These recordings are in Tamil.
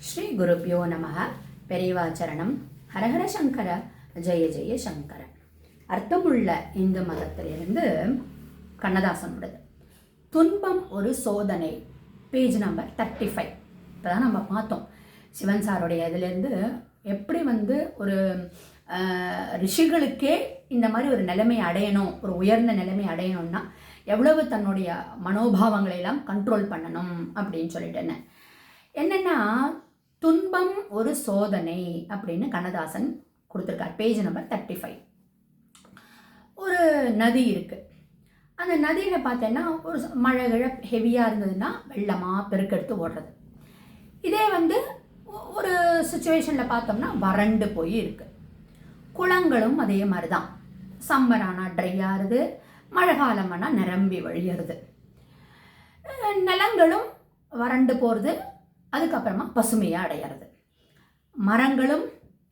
ஸ்ரீ குருப்பியோ நமக. பெரியவாச்சரணம். ஹரஹர சங்கர, ஜெய ஜெய சங்கர. அர்த்தமுள்ள இந்து மதத்திலிருந்து கண்ணதாசனுடையது. துன்பம் ஒரு சோதனை, பேஜ் நம்பர் 35. இப்போ தான் நம்ம பார்த்தோம் சிவன் சாருடைய இதிலேருந்து எப்படி ஒரு ரிஷிகளுக்கே இந்த மாதிரி ஒரு நிலைமை அடையணும், ஒரு உயர்ந்த நிலைமை அடையணும்னா எவ்வளவு தன்னுடைய மனோபாவங்களை எல்லாம் கண்ட்ரோல் பண்ணணும் அப்படின்னு சொல்லிட்டு என்னென்னா துன்பம் ஒரு சோதனை அப்படின்னு கண்ணதாசன் கொடுத்துருக்கார். Page number 35. ஒரு நதி இருக்குது. அந்த நதியில் பார்த்தேன்னா ஒரு மழை ஹெவியாக இருந்ததுன்னா வெள்ளமாக பெருக்கெடுத்து ஓடுறது. இதே ஒரு சுச்சுவேஷனில் பார்த்தோம்னா வறண்டு போய் இருக்குது. குளங்களும் அதே மாதிரி தான். சம்மரானா ட்ரை ஆகுது, மழை காலமானா நிரம்பி வழியிறது. நிலங்களும் வறண்டு போகிறது, அதுக்கப்புறமா பசுமையாக அடையிறது. மரங்களும்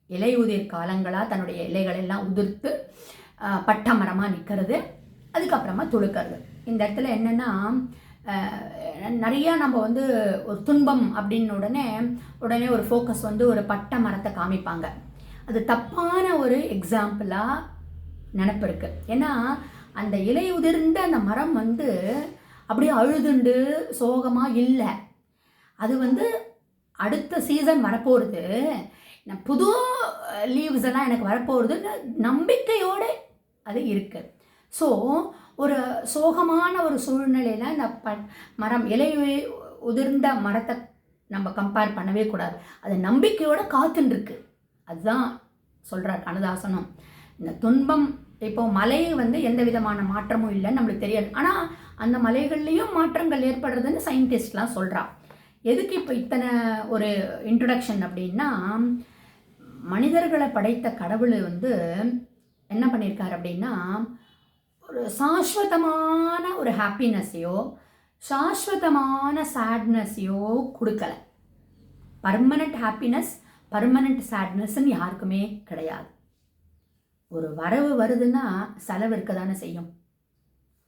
இலை உதிர் காலங்களாக தன்னுடைய இலைகளெல்லாம் உதிர்த்து பட்ட மரமாக நிற்கிறது, அதுக்கப்புறமா துளுக்கிறது. இந்த இடத்துல என்னென்னா நிறையா நம்ம ஒரு துன்பம் அப்படின்னு உடனே ஒரு ஃபோக்கஸ் ஒரு பட்ட மரத்தை காமிப்பாங்க. அது தப்பான ஒரு எக்ஸாம்பிளாக நினப்பு இருக்குது. ஏன்னா அந்த இலை உதிர்ந்த அந்த மரம் அப்படியே அழுதுண்டு சோகமாக இல்லை. அது அடுத்த சீசன் வரப்போகிறது, புது லீவ்ஸ் எல்லாம் எனக்கு வரப்போகிறதுன்னு நம்பிக்கையோடு அது இருக்குது. ஸோ ஒரு சோகமான ஒரு சூழ்நிலையில் இந்த மரம் இலை உதிர்ந்த மரத்தை நம்ம கம்பேர் பண்ணவே கூடாது. அது நம்பிக்கையோடு காத்துருக்கு. அதுதான் சொல்கிறார் கண்ணதாசனும். இந்த துன்பம் இப்போ மலை எந்த விதமான மாற்றமும் இல்லைன்னு நம்மளுக்கு தெரியாது. ஆனால் அந்த மலைகள்லேயும் மாற்றங்கள் ஏற்படுறதுன்னு சயின்டிஸ்ட்லாம் சொல்கிறா. எதுக்கு இப்போ இத்தனை ஒரு இன்ட்ரடக்ஷன் அப்படின்னா, மனிதர்களை படைத்த கடவுள் என்ன பண்ணியிருக்கார் அப்படின்னா, ஒரு சாஸ்வதமான ஒரு ஹாப்பினஸையோ சாஸ்வதமான சேட்னஸையோ கொடுக்கல. பர்மனண்ட் ஹாப்பினஸ் பர்மனண்ட் சேட்னஸ்ன்னு யாருக்குமே கிடையாது. ஒரு வரவு வருதுன்னா செலவு இருக்க தானே செய்யும்.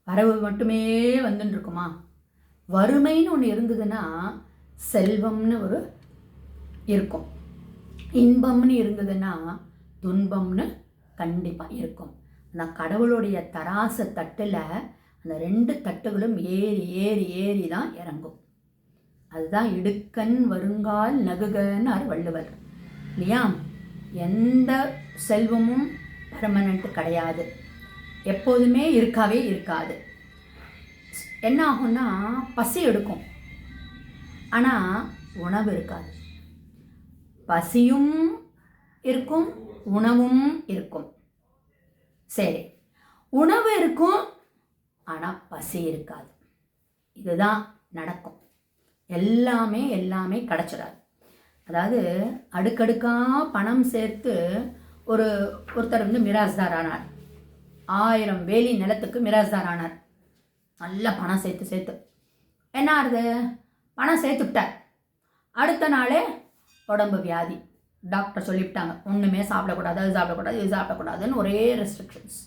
வரவு மட்டுமே வந்துன்னு இருக்குமா? வறுமைன்னு ஒன்று இருந்ததுன்னா செல்வம்னு ஒரு இருக்கும். இன்பம்னு இருந்ததுன்னா துன்பம்னு கண்டிப்பாக இருக்கும். ஆனால் கடவுளுடைய தராசு தட்டில் அந்த 2 தட்டுகளும் ஏறி ஏறி ஏறி தான் இறங்கும். அதுதான் இடுக்கண் வருங்கால் நகுகன்னு வள்ளுவர் இல்லையா? எந்த செல்வமும் பர்மனண்ட் கிடையாது, எப்போதுமே இருக்காவே இருக்காது. என்ன ஆகும்னா பசி எடுக்கும், ஆனால் உணவு இருக்காது. பசியும் இருக்கும், உணவும் இருக்கும். சரி, உணவு இருக்கும், ஆனால் பசி இருக்காது. இதுதான் நடக்கும். எல்லாமே கிடச்சிடாது. அதாவது அடுக்கடுக்காக பணம் சேர்த்து ஒருத்தர் மிராஸ்தார் ஆனார். 1000 வேலி நிலத்துக்கு மிராஸ்தார் ஆனார். நல்லா பணம் சேர்த்து என்ன ஆகுது? பணம் சேர்த்துட்டார். அடுத்த நாளே உடம்பு வியாதி. டாக்டர் சொல்லிவிட்டாங்க, ஒன்றுமே சாப்பிடக்கூடாது, அது சாப்பிடக்கூடாது, இது சாப்பிடக்கூடாதுன்னு ஒரே ரெஸ்ட்ரிக்ஷன்ஸ்.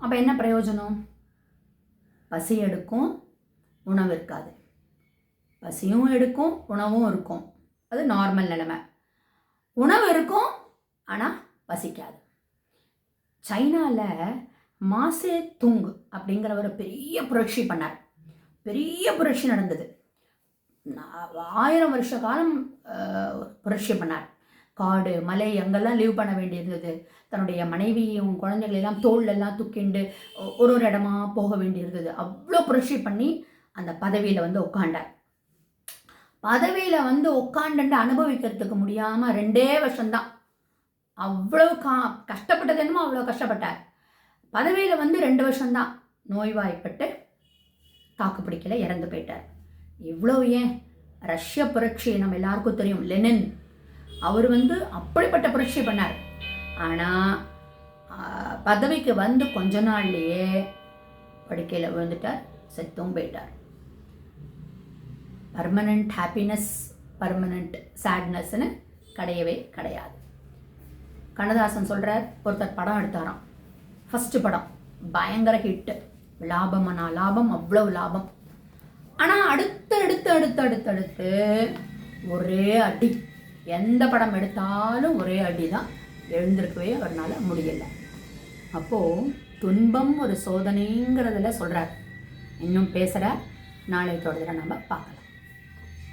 அப்போ என்ன பிரயோஜனம்? பசி எடுக்கும், உணவு இருக்காது. பசியும் எடுக்கும், உணவும் இருக்கும். அது நார்மல் நிலைமை. உணவு இருக்கும், ஆனால் பசிக்காது. சைனாவில் மாசே துங் அப்படிங்கிற ஒரு பெரிய புரட்சி பண்ணார். பெரிய புரட்சி நடந்தது. 1000 வருஷ காலம் புரட்சி பண்ணார். காடு மலை அங்கெல்லாம் லீவ் பண்ண வேண்டியிருந்தது. தன்னுடைய மனைவியும் குழந்தைகளெல்லாம் தோல்லெல்லாம் தூக்கிண்டு ஒரு இடமா போக வேண்டியிருந்தது. அவ்வளோ புரட்சி பண்ணி அந்த பதவியில் உட்காண்டார். பதவியில் உட்காண்டு அனுபவிக்கிறதுக்கு முடியாமல் 2 வருஷம்தான். அவ்வளோ கஷ்டப்பட்டது என்னமோ அவ்வளோ கஷ்டப்பட்டார். பதவியில் 2 வருஷம்தான் நோய்வாய்ப்பட்டு தாக்கு பிடிக்கல, இறந்து போயிட்டார். இவ்வளோ ஏன்? ரஷ்ய புரட்சி நம்ம எல்லாருக்கும் தெரியும், லெனின். அவர் அப்படிப்பட்ட புரட்சி பண்ணார். ஆனால் பதவிக்கு கொஞ்ச நாள்லேயே படுக்கையில் விழுந்துட்டார், செத்தும் போயிட்டார். பர்மனண்ட் ஹாப்பினஸ் பர்மனண்ட் சேட்னஸ்ன்னு கிடையவே கிடையாது. கண்ணதாசன் சொல்கிறார், ஒருத்தர் படம் எடுத்தாராம். ஃபஸ்ட்டு படம் பயங்கர ஹிட்டு, லாபம், அவ்வளவு லாபம். ஆனால் அடுத்து ஒரே அடி, எந்த படம் எடுத்தாலும் ஒரே அடி தான், எழுந்திருக்கவே அவரால் முடியலை. அப்போது துன்பம் ஒரு சோதனைங்கிறதுல சொல்கிறார். இன்னும் பேசுகிற நாளை தொடர்ந்து நம்ம பார்க்கலாம்.